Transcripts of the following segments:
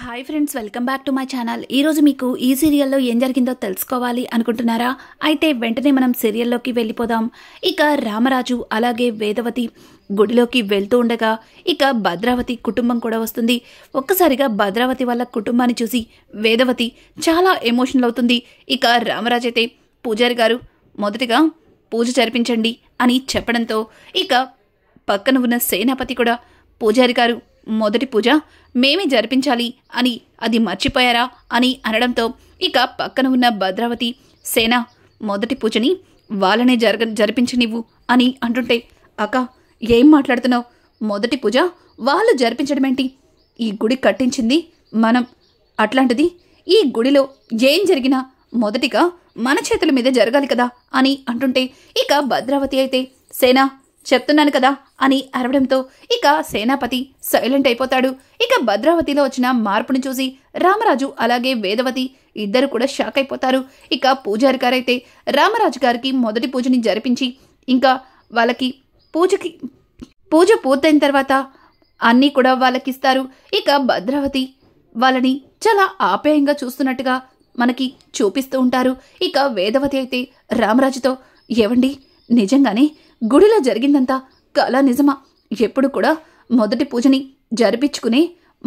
Hi friends, welcome back to my channel. ఈరోజు మీకు ఈ సీరియల్లో ఏం జరిగిందో తెలుసుకోవాలి అనుకుంటున్నారా? అయితే వెంటనే మనం సీరియల్లోకి వెళ్ళిపోదాం. ఇక రామరాజు అలాగే వేదవతి గుడిలోకి వెళ్తూ ఉండగా ఇక భద్రావతి కుటుంబం కూడా వస్తుంది. ఒక్కసారిగా భద్రావతి వాళ్ళ కుటుంబాన్ని చూసి వేదవతి చాలా ఎమోషనల్ అవుతుంది. ఇక రామరాజు అయితే పూజారి గారు మొదటిగా పూజ జరిపించండి అని చెప్పడంతో ఇక పక్కన ఉన్న సేనాపతి కూడా పూజారి గారు మొదటి పూజ మేమే జరిపించాలి అని అది మర్చిపోయారా అని అనడంతో ఇక పక్కన ఉన్న భద్రావతి సేన మొదటి పూజని వాళ్ళనే జరిపించనివ్వు అని అంటుంటే, అక్క ఏం మాట్లాడుతున్నావు? మొదటి పూజ వాళ్ళు జరిపించడమేంటి? ఈ గుడి కట్టించింది మనం, అట్లాంటిది ఈ గుడిలో ఏం జరిగినా మొదటిగా మన చేతుల మీద జరగాలి కదా అని అంటుంటే ఇక భద్రావతి అయితే సేన చెప్తున్నాను కదా అని అరవడంతో ఇక సేనాపతి సైలెంట్ అయిపోతాడు. ఇక భద్రావతిలో వచ్చిన మార్పుని చూసి రామరాజు అలాగే వేదవతి ఇద్దరు కూడా షాక్ అయిపోతారు. ఇక పూజారి గారైతే రామరాజు గారికి మొదటి పూజని జరిపించి ఇంకా వాళ్ళకి పూజ పూర్తయిన తర్వాత అన్నీ కూడా వాళ్ళకిస్తారు. ఇక భద్రావతి వాళ్ళని చాలా ఆప్యాయంగా చూస్తున్నట్టుగా మనకి చూపిస్తూ ఉంటారు. ఇక వేదవతి అయితే రామరాజుతో, ఏవండి నిజంగానే గుడిలో జరిగిందంతా కళ నిజమా? ఎప్పుడు కూడా మొదటి పూజని జరిపించుకునే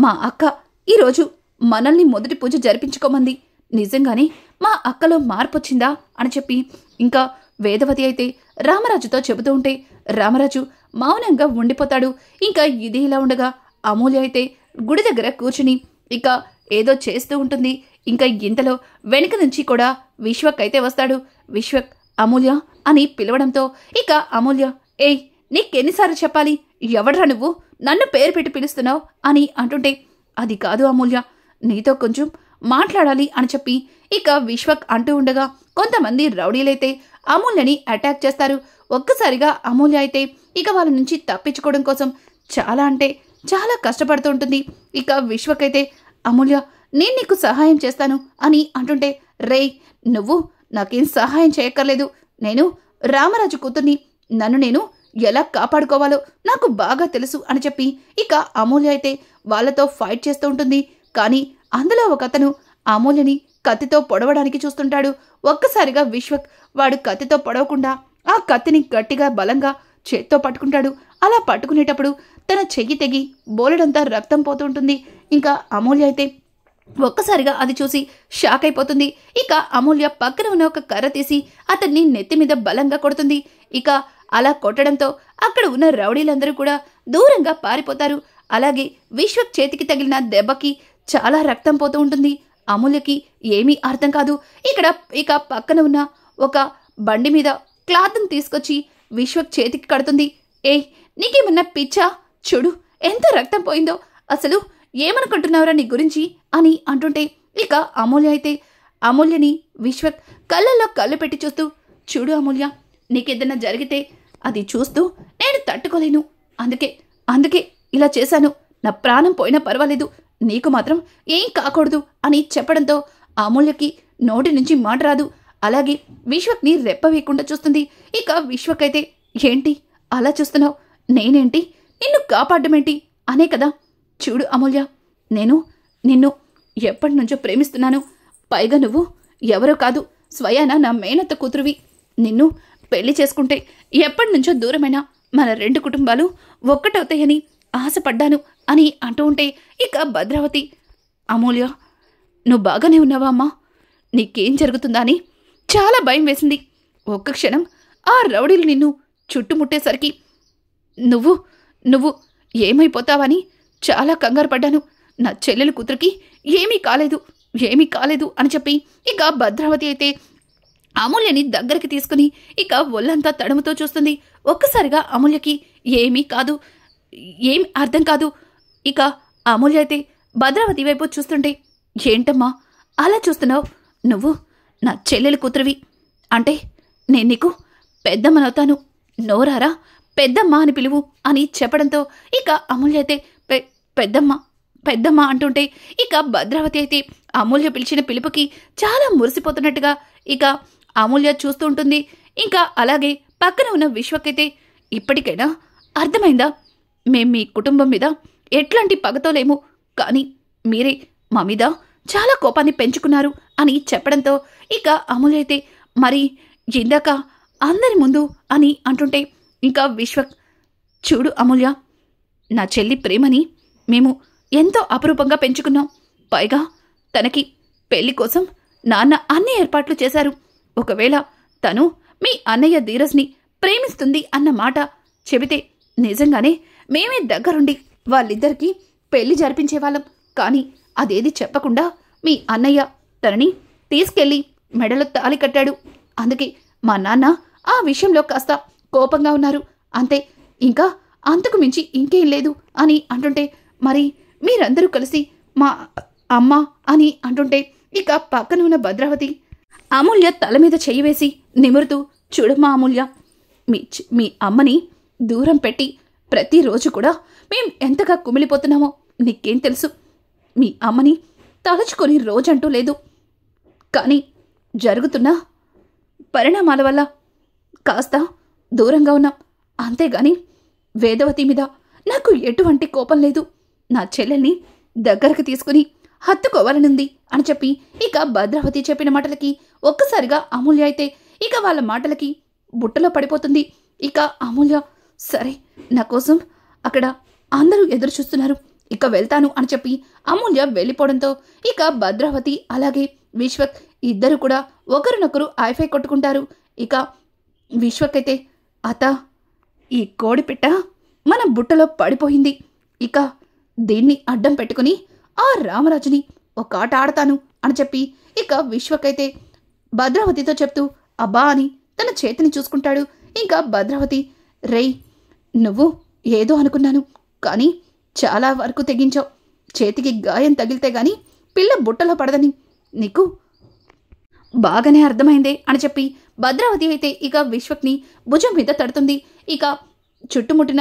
మా అక్క ఈరోజు మనల్ని మొదటి పూజ జరిపించుకోమంది. నిజంగానే మా అక్కలో మార్పు వచ్చిందా అని చెప్పి ఇంకా వేదవతి అయితే రామరాజుతో చెబుతూ ఉంటే రామరాజు మౌనంగా ఉండిపోతాడు. ఇంకా ఇది ఇలా ఉండగా అమూల్య అయితే గుడి దగ్గర కూర్చుని ఇక ఏదో చేస్తూ ఉంటుంది. ఇంకా ఇంతలో వెనుక నుంచి కూడా విశ్వక్ అయితే వస్తాడు. విశ్వక్ అమూల్య అని పిలవడంతో ఇక అమూల్య, ఏయ్ నీకెన్నిసార్లు చెప్పాలి? ఎవడ్రా నువ్వు నన్ను పేరు పెట్టి పిలుస్తున్నావు అని అంటుంటే, అది కాదు అమూల్య, నీతో కొంచెం మాట్లాడాలి అని చెప్పి ఇక విశ్వక్ అంటూ ఉండగా కొంతమంది రౌడీలైతే అమూల్యని అటాక్ చేస్తారు. ఒక్కసారిగా అమూల్య అయితే ఇక వాళ్ళ నుంచి తప్పించుకోవడం కోసం చాలా అంటే చాలా కష్టపడుతూ ఉంటుంది. ఇక విశ్వక్ అయితే, అమూల్య నేను నీకు సహాయం చేస్తాను అని అంటుంటే, రేయ్ నువ్వు నాకేం సహాయం చేయక్కర్లేదు, నేను రామరాజు కూతుర్ని, నన్ను నేను ఎలా కాపాడుకోవాలో నాకు బాగా తెలుసు అని చెప్పి ఇక అమూల్య అయితే వాళ్ళతో ఫైట్ చేస్తూ ఉంటుంది. కానీ అందులో ఒక అతను అమూల్యని కత్తితో పొడవడానికి చూస్తుంటాడు. ఒక్కసారిగా విశ్వక్ వాడు కత్తితో పొడవకుండా ఆ కత్తిని గట్టిగా బలంగా చేత్తో పట్టుకుంటాడు. అలా పట్టుకునేటప్పుడు తన చెయ్యి తెగి బోలెడంతా రక్తం పోతుంటుంది. ఇంకా అమూల్య అయితే ఒక్కసారిగా అది చూసి షాక్ అయిపోతుంది. ఇక అమూల్య పక్కన ఉన్న ఒక కర్ర తీసి అతన్ని నెత్తి మీద బలంగా కొడుతుంది. ఇక అలా కొట్టడంతో అక్కడ ఉన్న రౌడీలందరూ కూడా దూరంగా పారిపోతారు. అలాగే విశ్వక్ చేతికి తగిలిన దెబ్బకి చాలా రక్తం పోతూ ఉంటుంది. అమూల్యకి ఏమీ అర్థం కాదు. ఇక పక్కన ఉన్న ఒక బండి మీద క్లాత్ని తీసుకొచ్చి విశ్వక్ చేతికి కడుతుంది. ఏయ్ నీకేమన్నా పిచ్చా? చూడు ఎంత రక్తం పోయిందో, అసలు ఏమనుకుంటున్నావురా నీ గురించి అని అంటుంటే ఇక అమూల్య అయితే అమూల్యని విశ్వక్ కళ్ళల్లో కళ్ళు పెట్టి చూస్తూ, చూడు అమూల్య, నీకేదన్నా జరిగితే అది చూస్తూ నేను తట్టుకోలేను, అందుకే ఇలా చేశాను, నా ప్రాణం పోయినా పర్వాలేదు, నీకు మాత్రం ఏం కాకూడదు అని చెప్పడంతో అమూల్యకి నోటి నుంచి మాట రాదు. అలాగే విశ్వక్ని రెప్ప వేయకుండా చూస్తుంది. ఇక విశ్వక్ అయితే, ఏంటి అలా చూస్తున్నావు? నేనేంటి నిన్ను కాపాడమేంటి అనే కదా. చూడు అమూల్య, నేను నిన్ను ఎప్పటి నుంచో ప్రేమిస్తున్నాను. పైగా నువ్వు ఎవరో కాదు, స్వయాన నా మేనత్త కూతురువి. నిన్ను పెళ్లి చేసుకుంటే ఎప్పటి నుంచో దూరమైన మన రెండు కుటుంబాలు ఒక్కటవుతాయని ఆశపడ్డాను అని అంటూ ఉంటే ఇక భద్రావతి, అమూల్య నువ్వు బాగానే ఉన్నావా అమ్మా? నీకేం జరుగుతుందా అని చాలా భయం వేసింది. ఒక్క క్షణం ఆ రౌడీలు నిన్ను చుట్టుముట్టేసరికి నువ్వు ఏమైపోతావని చాలా కంగారు పడ్డాను. నా చెల్లెలు కూతురికి ఏమీ కాలేదు అని చెప్పి ఇక భద్రావతి అయితే అమూల్యని దగ్గరికి తీసుకుని ఇక ఒళ్ళంతా తడుముతో చూస్తుంది. ఒక్కసారిగా అమూల్యకి ఏమీ అర్థం కాదు. ఇక అమూల్య అయితే భద్రావతి వైపు చూస్తుంటే, ఏంటమ్మా అలా చూస్తున్నావు? నువ్వు నా చెల్లెలు కూతురివి అంటే నేను నీకు పెద్దమ్మనవుతాను, నోరారా పెద్దమ్మ అని పిలువు అని చెప్పడంతో ఇక అమూల్య అయితే పెద్దమ్మ అంటుంటే ఇక భద్రావతి అయితే అమూల్య పిలిచిన పిలుపుకి చాలా మురిసిపోతున్నట్టుగా ఇక అమూల్య చూస్తూ ఉంటుంది. ఇంకా అలాగే పక్కన ఉన్న విశ్వకైతే, ఇప్పటికైనా అర్థమైందా? మేం మీ కుటుంబం మీద ఎట్లాంటి పగతో లేము, కానీ మీరే మా మీద చాలా కోపాన్ని పెంచుకున్నారు అని చెప్పడంతో ఇక అమూల్య అయితే మరి ఇందాక అందరి ముందు అని అంటుంటే ఇంకా విశ్వక్, చూడు అమూల్య, నా చెల్లి ప్రేమని మేము ఎంతో అపురూపంగా పెంచుకున్నాం. పైగా తనకి పెళ్లి కోసం నాన్న అన్ని ఏర్పాట్లు చేశారు. ఒకవేళ తను మీ అన్నయ్య ధీరజ్ని ప్రేమిస్తుంది అన్న మాట చెబితే నిజంగానే మేమే దగ్గరుండి వాళ్ళిద్దరికీ పెళ్లి జరిపించేవాళ్ళం. కానీ అదేది చెప్పకుండా మీ అన్నయ్య తనని తీసుకెళ్లి మెడలో తాళి కట్టాడు. అందుకే మా నాన్న ఆ విషయంలో కాస్త కోపంగా ఉన్నారు. అంతే, ఇంకా అంతకు మించి ఇంకేం లేదు అని అంటుంటే మరి మీరందరూ కలిసి మా అమ్మ అని అంటుంటే ఇక పక్కన ఉన్న భద్రావతి అమూల్య తల మీద చెయ్యి వేసి నిమురుతూ, చూడమ్మా అమూల్య, మీ అమ్మని దూరం పెట్టి ప్రతిరోజు కూడా మేం ఎంతగా కుమిలిపోతున్నామో నీకేం తెలుసు. మీ అమ్మని తలుచుకొని రోజంటూ లేదు. కానీ జరుగుతున్న పరిణామాల వల్ల కాస్త దూరంగా ఉన్నాం. అంతేగాని వేదవతి మీద నాకు ఎటువంటి కోపం లేదు. నా చెల్లెల్ని దగ్గరకు తీసుకుని హత్తుకోవాలనుంది అని చెప్పి ఇక భద్రావతి చెప్పిన మాటలకి ఒక్కసారిగా అమూల్య అయితే ఇక వాళ్ళ మాటలకి బుట్టలో పడిపోతుంది. ఇక అమూల్య, సరే, నా కోసం అక్కడ అందరూ ఎదురు చూస్తున్నారు, ఇక వెళ్తాను అని చెప్పి అమూల్య వెళ్ళిపోవడంతో ఇక భద్రావతి అలాగే విశ్వక్ ఇద్దరు కూడా ఒకరినొకరు ఐఫై కొట్టుకుంటారు. ఇక విశ్వక్ అయితే, అత్త, ఈ కోడిపిట్ట మన బుట్టలో పడిపోయింది. ఇక దీన్ని అడ్డం పెట్టుకుని ఆ రామరాజుని ఒక ఆట ఆడతాను అని చెప్పి ఇక విశ్వక్ అయితే భద్రావతితో చెప్తూ అబ్బా అని తన చేతిని చూసుకుంటాడు. ఇంకా భద్రావతి, రేయ్, నువ్వు ఏదో అనుకున్నాను, కానీ చాలా వరకు తెగించావు. చేతికి గాయం తగిలితే గాని పిల్ల బుట్టలో పడదని నీకు బాగానే అర్థమైందే అని చెప్పి భద్రావతి అయితే ఇక విశ్వక్ని భుజం మీద తడుతుంది. ఇక చుట్టుముట్టిన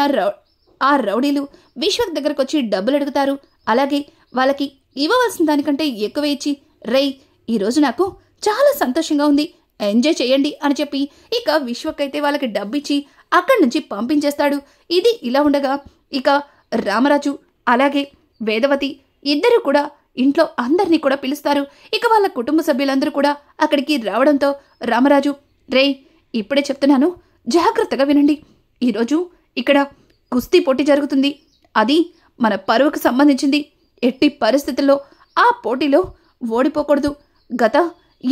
ఆ రౌడీలు విశ్వక్ దగ్గరకు వచ్చి డబ్బులు అడుగుతారు. అలాగే వాళ్ళకి ఇవ్వవలసిన దానికంటే ఎక్కువ ఇచ్చి, రేయ్, ఈరోజు నాకు చాలా సంతోషంగా ఉంది, ఎంజాయ్ చేయండి అని చెప్పి ఇక విశ్వక్ అయితే వాళ్ళకి డబ్బిచ్చి అక్కడి నుంచి పంపించేస్తాడు. ఇది ఇలా ఉండగా ఇక రామరాజు అలాగే వేదవతి ఇద్దరు కూడా ఇంట్లో అందరినీ కూడా పిలుస్తారు. ఇక వాళ్ళ కుటుంబ సభ్యులందరూ కూడా అక్కడికి రావడంతో రామరాజు, రేయ్, ఇప్పుడే చెప్తున్నాను, జాగ్రత్తగా వినండి. ఈరోజు ఇక్కడ కుస్తీ పోటీ జరుగుతుంది. అది మన పరువుకు సంబంధించింది. ఎట్టి పరిస్థితుల్లో ఆ పోటీలో ఓడిపోకూడదు. గత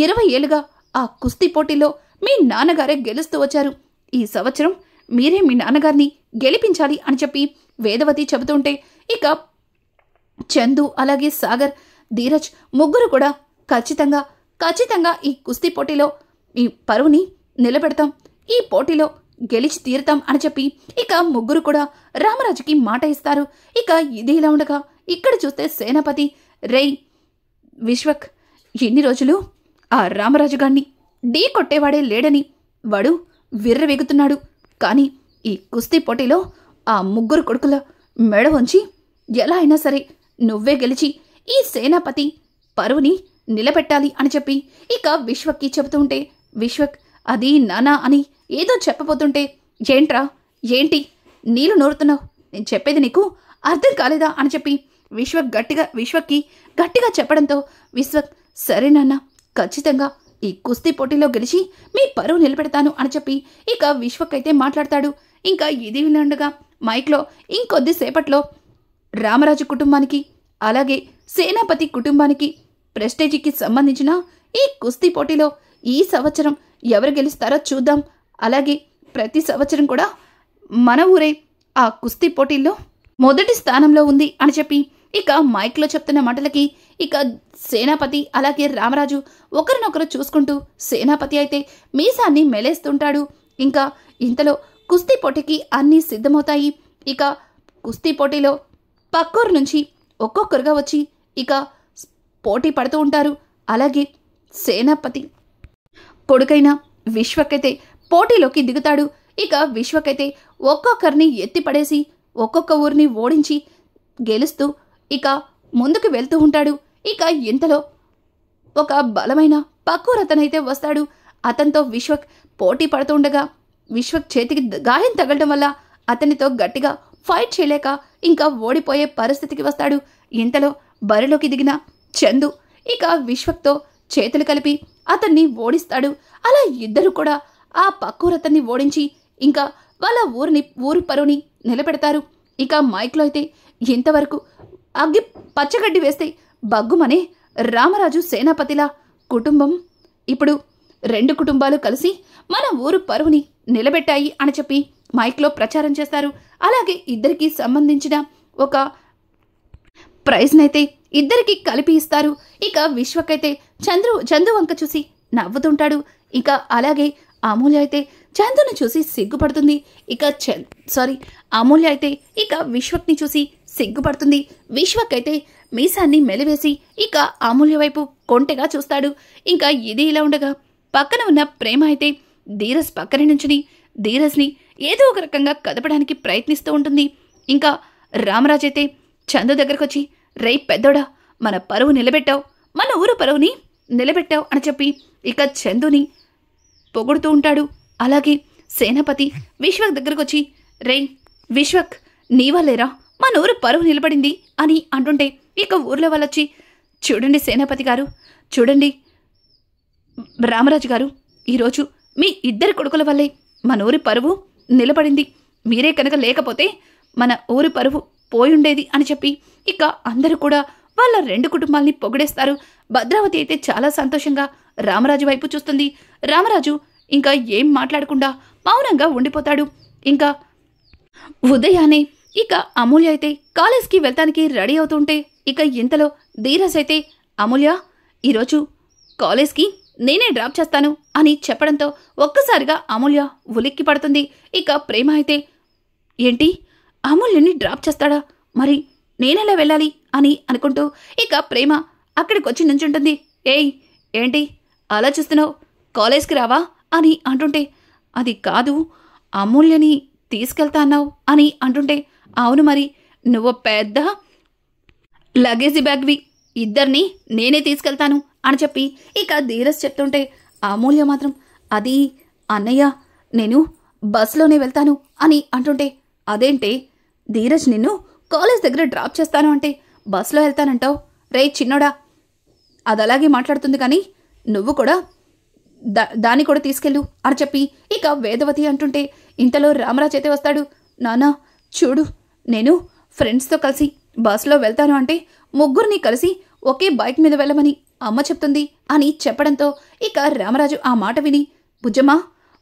20 ఏళ్లుగా ఆ కుస్తీ పోటీలో మీ నాన్నగారే గెలుస్తూ వచ్చారు. ఈ సంవత్సరం మీరే మీ నాన్నగారిని గెలిపించాలి అని చెప్పి వేదవతి చెబుతుంటే ఇక చందు అలాగే సాగర్, ధీరజ్ ముగ్గురు కూడా ఖచ్చితంగా ఈ కుస్తీ పోటీలో ఈ పరువుని నిలబెడతాం, ఈ పోటీలో గెలిచి తీరుతాం అని చెప్పి ఇక ముగ్గురు కూడా రామరాజుకి మాట ఇస్తారు. ఇక ఇది ఇలా ఉండగా ఇక్కడ చూస్తే సేనాపతి, రేయ్ విశ్వక్, ఎన్ని రోజులు ఆ రామరాజు గారిని ఢీ కొట్టేవాడే లేడని వాడు విర్రవెగుతున్నాడు. కానీ ఈ కుస్తీ పోటీలో ఆ ముగ్గురు కొడుకుల మెడ వంచి ఎలా అయినా సరే నువ్వే గెలిచి ఈ సేనాపతి పరువుని నిలబెట్టాలి అని చెప్పి ఇక విశ్వక్కి చెబుతూ ఉంటే విశ్వక్, అది నానా అని ఏదో చెప్పబోతుంటే, ఏంట్రా, ఏంటి నీళ్ళు నూరుతున్నావు, నేను చెప్పేది నీకు అర్థం కాలేదా అని చెప్పి విశ్వక్కి గట్టిగా చెప్పడంతో విశ్వక్, సరే నాన్న, ఖచ్చితంగా ఈ కుస్తీ పోటీలో గెలిచి మీ పరువు నిలబెడతాను అని చెప్పి ఇక విశ్వక్ అయితే మాట్లాడతాడు. ఇంకా ఇది ఉండగా మైక్లో ఇంకొద్దిసేపట్లో రామరాజు కుటుంబానికి అలాగే సేనాపతి కుటుంబానికి ప్రెస్టేజీకి సంబంధించిన ఈ కుస్తీ పోటీలో ఈ సంవత్సరం ఎవరు గెలుస్తారో చూద్దాం. అలాగే ప్రతి సంవత్సరం కూడా మన ఊరే ఆ కుస్తీ పోటీల్లో మొదటి స్థానంలో ఉంది అని చెప్పి ఇక మైక్లో చెప్తున్న మాటలకి ఇక సేనాపతి అలాగే రామరాజు ఒకరినొకరు చూసుకుంటూ సేనాపతి అయితే మీసాన్ని మెలేస్తుంటాడు. ఇంకా ఇంతలో కుస్తీ పోటీకి అన్నీ సిద్ధమవుతాయి. ఇక కుస్తీ పోటీలో పక్కూరు నుంచి ఒక్కొక్కరుగా వచ్చి ఇక పోటీ పడుతూ ఉంటారు. అలాగే సేనాపతి కొడుకైన విశ్వక్ అయితే పోటీలోకి దిగుతాడు. ఇక విశ్వక్ అయితే ఒక్కొక్కరిని ఎత్తిపడేసి ఒక్కొక్క ఊరిని ఓడించి గెలుస్తూ ఇక ముందుకు వెళ్తూ ఉంటాడు. ఇక ఇంతలో ఒక బలమైన పక్కూరతనైతే వస్తాడు. అతనితో విశ్వక్ పోటీ పడుతుండగా విశ్వక్ చేతికి గాయం తగలడం వల్ల అతనితో గట్టిగా ఫైట్ చేయలేక ఇంకా ఓడిపోయే పరిస్థితికి వస్తాడు. ఇంతలో బరిలోకి దిగిన చందు ఇక విశ్వక్తో చేతులు కలిపి అతన్ని ఓడిస్తాడు. అలా ఇద్దరు కూడా ఆ పక్కూరతన్ని ఓడించి ఇంకా వాళ్ళ ఊరు పరువుని నిలబెడతారు. ఇక మైక్లో అయితే ఇంతవరకు అగ్గి పచ్చగడ్డి వేస్తే బగ్గుమనే రామరాజు సేనాపతిలా కుటుంబం ఇప్పుడు 2 కుటుంబాలు కలిసి మన ఊరు పరువుని నిలబెట్టాయి అని చెప్పి మైక్లో ప్రచారం చేస్తారు. అలాగే ఇద్దరికి సంబంధించిన ఒక ప్రైజ్నైతే ఇద్దరికి కలిపి ఇస్తారు. ఇక విశ్వకైతే చందు వంక చూసి నవ్వుతుంటాడు. ఇక అలాగే అమూల్య అయితే చందును చూసి సిగ్గుపడుతుంది. అమూల్య అయితే ఇక విశ్వక్ని చూసి సిగ్గుపడుతుంది. విశ్వక్ అయితే మీసాన్ని మెలివేసి ఇక అమూల్య వైపు కొంటెగా చూస్తాడు. ఇంకా ఇది ఇలా ఉండగా పక్కన ఉన్న ప్రేమ అయితే ధీరజ్ పక్కన నుంచుని ధీరజ్ని ఏదో ఒక రకంగా కదపడానికి ప్రయత్నిస్తూ ఉంటుంది. ఇంకా రామరాజ్ అయితే చందు దగ్గరకు వచ్చి, రే పెద్దోడా, మన పరువు నిలబెట్టావు, మన ఊరు పరువుని నిలబెట్టావు అని చెప్పి ఇక చందుని పొగుడుతూ ఉంటాడు. అలాగే సేనాపతి విశ్వక్ దగ్గరకు వచ్చి, రే విశ్వక్, నీ వల్లేరా మన ఊరు పరువు నిలబడింది అని అంటుంటే ఇక ఊర్లో వాళ్ళొచ్చి, చూడండి సేనాపతి గారు, చూడండి రామరాజు గారు, ఈరోజు మీ ఇద్దరి కొడుకుల వల్లే మన ఊరి పరువు నిలబడింది. మీరే కనుక లేకపోతే మన ఊరి పరువు పోయుండేది అని చెప్పి ఇక అందరూ కూడా వాళ్ళ 2 కుటుంబాల్ని పొగిడేస్తారు. భద్రావతి అయితే చాలా సంతోషంగా రామరాజు వైపు చూస్తుంది. రామరాజు ఇంకా ఏం మాట్లాడకుండా మౌనంగా ఉండిపోతాడు. ఇంకా ఉదయాన్నే ఇక అమూల్య అయితే కాలేజ్కి వెళ్తానికి రెడీ అవుతుంటే ఇక ఇంతలో ధీరజ్ అయితే, అమూల్య, ఈరోజు కాలేజ్కి నేనే డ్రాప్ చేస్తాను అని చెప్పడంతో ఒక్కసారిగా అమూల్య ఉలిక్కి పడుతుంది. ఇక ప్రేమ అయితే, ఏంటి, అమూల్యని డ్రాప్ చేస్తాడా, మరి నేనెలా వెళ్ళాలి అని అనుకుంటూ ఇక ప్రేమ అక్కడికి వచ్చి నుంచుంటుంది. ఏయ్, ఏంటి అలా చూస్తున్నావు, కాలేజ్కి రావా అని అంటుంటే, అది కాదు, అమూల్యని తీసుకెళ్తా అన్నావు అని అంటుంటే, అవును, మరి నువ్వు పెద్ద లగేజీ బ్యాగ్వి, ఇద్దరిని నేనే తీసుకెళ్తాను అని చెప్పి ఇక ధీరజ్ చెప్తుంటే అమూల్య మాత్రం, అది అన్నయ్య, నేను బస్లోనే వెళ్తాను అని అంటుంటే, అదేంటే ధీరజ్ నిన్ను కాలేజ్ దగ్గర డ్రాప్ చేస్తాను అంటే బస్లో వెళ్తానంటావు, రే చిన్నోడా, అది అలాగే మాట్లాడుతుంది, కానీ నువ్వు కూడా దాన్ని కూడా తీసుకెళ్ళు అని చెప్పి ఇక వేదవతి అంటుంటే ఇంతలో రామరాజ్ అయితే వస్తాడు. నానా చూడు, నేను ఫ్రెండ్స్తో కలిసి బస్లో వెళ్తాను అంటే ముగ్గురిని కలిసి ఒకే బైక్ మీద వెళ్ళమని అమ్మ చెప్తుంది అని చెప్పడంతో ఇక రామరాజు ఆ మాట విని, బుజ్జమ్మా,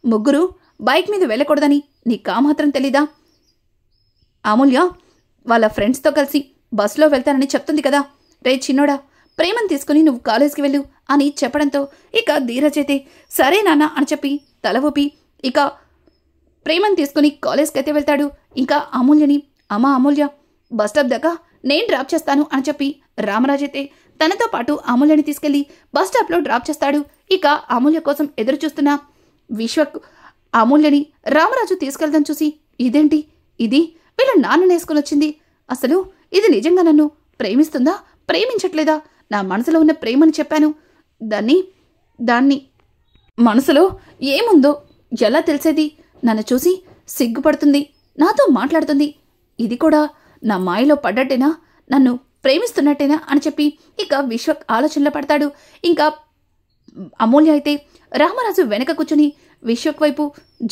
ముగ్గురు బైక్ మీద వెళ్ళకూడదని నీకా మాత్రం తెలీదా, అమూల్య వాళ్ళ ఫ్రెండ్స్తో కలిసి బస్లో వెళ్తానని చెప్తుంది కదా, రే చిన్నోడా, ప్రేమను తీసుకుని నువ్వు కాలేజ్కి వెళ్ళు అని చెప్పడంతో ఇక ధీరజ్ అయితే సరే నాన్న అని చెప్పి తల ఊపి ఇక ప్రేమను తీసుకుని కాలేజ్కి అయితే వెళ్తాడు. ఇంకా అమూల్యని, అమ్మా అమూల్య, బస్ స్టాప్ దాకా నేను డ్రాప్ చేస్తాను అని చెప్పి రామరాజ్ అయితే తనతో పాటు అమూల్యని తీసుకెళ్లి బస్ స్టాప్లో డ్రాప్ చేస్తాడు. ఇక అమూల్య కోసం ఎదురు చూస్తున్న విశ్వక్ అమూల్యని రామరాజు తీసుకెళ్దాం చూసి, ఇదేంటి, ఇది వీళ్ళ నాన్న నేసుకొని వచ్చింది, అసలు ఇది నిజంగా నన్ను ప్రేమిస్తుందా ప్రేమించట్లేదా, నా మనసులో ఉన్న ప్రేమని చెప్పాను, దాన్ని మనసులో ఏముందో ఎలా తెలిసేది, నన్ను చూసి సిగ్గుపడుతుంది, నాతో మాట్లాడుతుంది, ఇది కూడా నా మాయలో పడ్డట్టేనా, నన్ను ప్రేమిస్తున్నట్టేనా అని చెప్పి ఇక విశ్వక్ ఆలోచనలో పడతాడు. ఇంకా అమూల్య అయితే రామరాజు వెనక కూర్చుని విశ్వక్ వైపు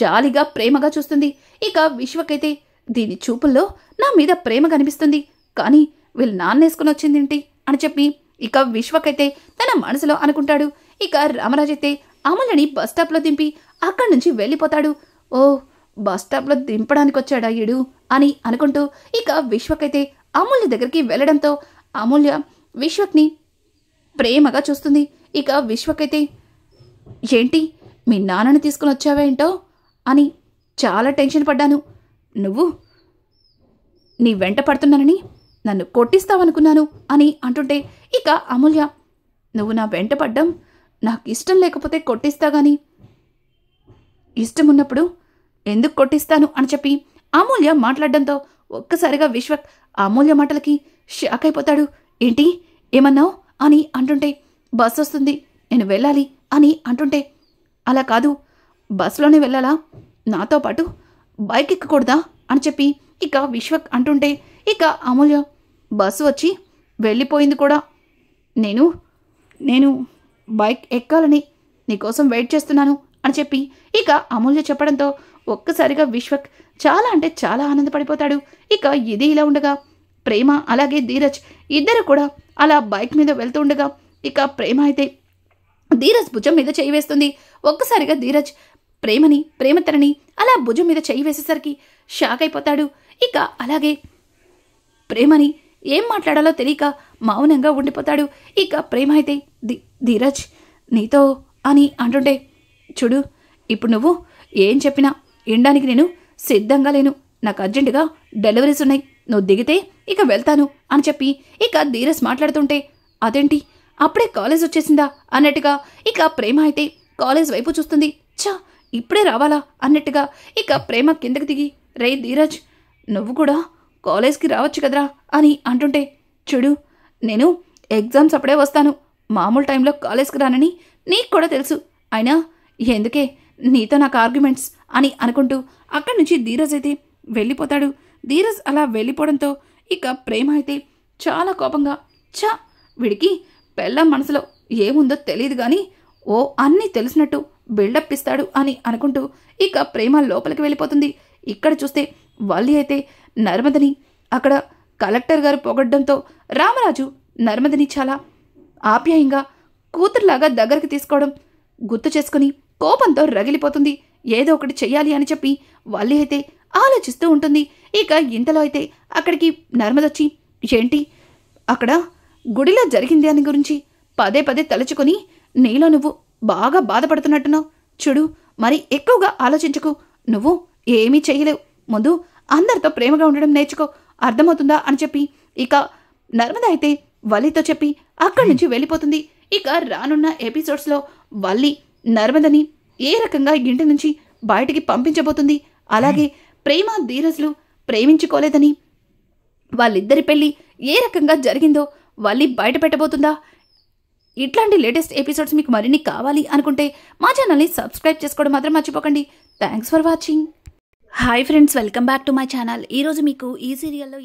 జాలిగా ప్రేమగా చూస్తుంది. ఇక విశ్వక్ అయితే దీని చూపుల్లో నా మీద ప్రేమ కనిపిస్తుంది, కానీ వీళ్ళు నాన్నేసుకుని వచ్చిందేంటి అని చెప్పి ఇక విశ్వక్ అయితే తన మనసులో అనుకుంటాడు. ఇక రామరాజు అయితే అమూల్యని బస్ స్టాప్లో దింపి అక్కడి నుంచి వెళ్ళిపోతాడు. ఓ, బస్ స్టాప్లో దింపడానికి వచ్చాడా ఈడు అని అనుకుంటూ ఇక విశ్వక్ అయితే అమూల్య దగ్గరికి వెళ్ళడంతో అమూల్య విశ్వక్ని ప్రేమగా చూస్తుంది. ఇక విశ్వక్ అయితే, ఏంటి మీ నాన్నని తీసుకుని వచ్చావేంటో అని చాలా టెన్షన్ పడ్డాను, నువ్వు నీ వెంట పడుతున్నానని నన్ను కొట్టిస్తావనుకున్నాను అని అంటుంటే ఇక అమూల్య, నువ్వు నా వెంట పడ్డం నాకు ఇష్టం లేకపోతే కొట్టిస్తా గాని ఇష్టం ఉన్నప్పుడు ఎందుకు కొట్టిస్తాను అని చెప్పి అమూల్య మాట్లాడడంతో ఒక్కసారిగా విశ్వక్ అమూల్య మాటలకి షాక్ అయిపోతాడు. ఏంటి, ఏమన్నావు అని అంటుంటే, బస్ వస్తుంది, నేను వెళ్ళాలి అని అంటుంటే, అలా కాదు, బస్లోనే వెళ్ళాలా, నాతో పాటు బైక్ ఎక్కకూడదా అని చెప్పి ఇక విశ్వక్ అంటుంటే ఇక అమూల్య, బస్సు వచ్చి వెళ్ళిపోయింది కూడా, నేను నేను బైక్ ఎక్కాలని నీకోసం వెయిట్ చేస్తున్నాను అని చెప్పి ఇక అమూల్య చెప్పడంతో ఒక్కసారిగా విశ్వక్ చాలా అంటే చాలా ఆనందపడిపోతాడు. ఇక ఇది ఇలా ఉండగా ప్రేమ అలాగే ధీరజ్ ఇద్దరు కూడా అలా బైక్ మీద వెళ్తూ ఉండగా ఇక ప్రేమ అయితే ధీరజ్ భుజం మీద చేయి వేస్తుంది. ఒక్కసారిగా ధీరజ్ ప్రేమతనని అలా భుజం మీద చేయి వేసేసరికి షాక్ అయిపోతాడు. ఇక అలాగే ప్రేమని ఏం మాట్లాడాలో తెలియక మౌనంగా ఉండిపోతాడు. ఇక ప్రేమ అయితే ధీరజ్ నీతో అని అంటుంటే, చూడు ఇప్పుడు నువ్వు ఏం చెప్పినా వినడానికి నేను సిద్ధంగా లేను. నాకు అర్జెంటుగా డెలివరీస్ ఉన్నాయి. నువ్వు దిగితే ఇక వెళ్తాను అని చెప్పి ఇక ధీరజ్ మాట్లాడుతుంటే, అదేంటి అప్పుడే కాలేజ్ వచ్చేసిందా అన్నట్టుగా ఇక ప్రేమ అయితే కాలేజ్ వైపు చూస్తుంది. ఇప్పుడే రావాలా అన్నట్టుగా ఇక ప్రేమ కిందకి దిగి, రే ధీరజ్ నువ్వు కూడా కాలేజ్కి రావచ్చు కదరా అని అంటుంటే, చూడు నేను ఎగ్జామ్స్ అప్పుడే వస్తాను, మామూలు టైంలో కాలేజ్కి రానని నీకు కూడా తెలుసు. అయినా ఎందుకే నీతో నాకు ఆర్గ్యుమెంట్స్ అని అనుకుంటూ అక్కడి నుంచి ధీరజ్ అయితే వెళ్ళిపోతాడు. ధీరజ్ అలా వెళ్ళిపోవడంతో ఇక ప్రేమ అయితే చాలా కోపంగా, వీడికి పెళ్ళం మనసులో ఏముందో తెలియదు కానీ ఓ అన్నీ తెలిసినట్టు బిల్డప్ ఇస్తాడు అని అనుకుంటూ ఇక ప్రేమ లోపలికి వెళ్ళిపోతుంది. ఇక్కడ చూస్తే వల్లి అయితే నర్మదని అక్కడ కలెక్టర్ గారు పొగడ్డంతో రామరాజు నర్మదని చాలా ఆప్యాయంగా కూతురులాగా దగ్గరికి తీసుకోవడం గుర్తు చేసుకుని కోపంతో రగిలిపోతుంది. ఏదో ఒకటి చెయ్యాలి అని చెప్పి వల్లి అయితే ఆలోచిస్తూ ఉంటుంది. ఇక ఇంతలో అయితే అక్కడికి నర్మదొచ్చి, ఏంటి అక్కడ గుడిలో జరిగింది అని గురించి పదే పదే తలుచుకొని నీలో నువ్వు బాగా బాధపడుతున్నట్టున్నావు. చూడు మరి ఎక్కువగా ఆలోచించకు, నువ్వు ఏమీ చెయ్యలేవు. ముందు అందరితో ప్రేమగా ఉండడం నేర్చుకో, అర్థమవుతుందా అని చెప్పి ఇక నర్మద అయితే వల్లితో చెప్పి అక్కడి నుంచి వెళ్ళిపోతుంది. ఇక రానున్న ఎపిసోడ్స్లో వల్లి నర్మదని ఏ రకంగా ఇంటి నుంచి బయటికి పంపించబోతుంది, అలాగే ప్రేమ ధీరజ్లు ప్రేమించుకోలేదని వాళ్ళిద్దరి పెళ్లి ఏ రకంగా జరిగిందో వల్లి బయట పెట్టబోతుందా? ఇట్లాంటి లేటెస్ట్ ఎపిసోడ్స్ మీకు మరిన్ని కావాలి అనుకుంటే మా ఛానల్ని సబ్స్క్రైబ్ చేసుకోవడం మాత్రం మర్చిపోకండి. Thanks for watching. Hi friends, welcome back to my channel. ఈరోజు మీకు ఈ సీరియల్లో